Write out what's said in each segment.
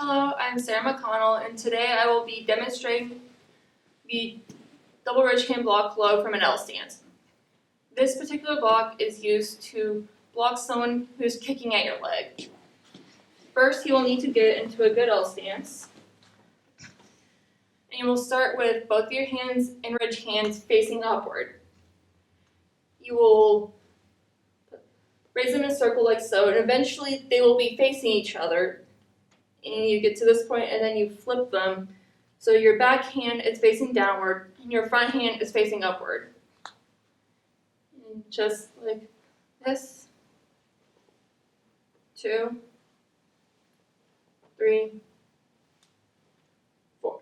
Hello, I'm Sarah McConnell, and today I will be demonstrating the Double Ridgehand Block Low from an L stance. This particular block is used to block someone who's kicking at your leg. First, you will need to get into a good L stance. And you will start with both of your hands and ridge hands facing upward. You will raise them in a circle like so, and eventually they will be facing each other. And you get to this point and then you flip them. So your back hand is facing downward and your front hand is facing upward. And just like this. 2, 3, 4.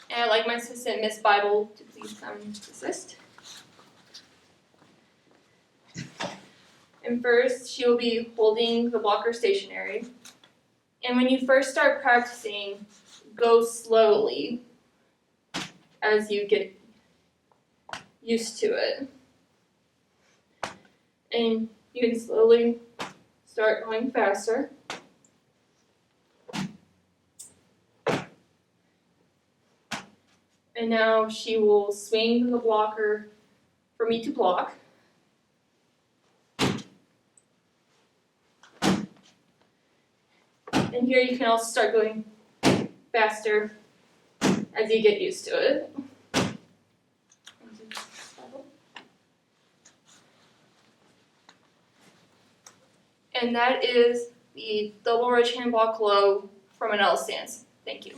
And I'd like my assistant, Miss Bible, to please come assist. And first, she will be holding the blocker stationary. And when you first start practicing, go slowly as you get used to it. And you can slowly start going faster. And now she will swing the blocker for me to block. And here you can also start going faster as you get used to it. And that is the Double Ridgehand Block Low from an L stance. Thank you.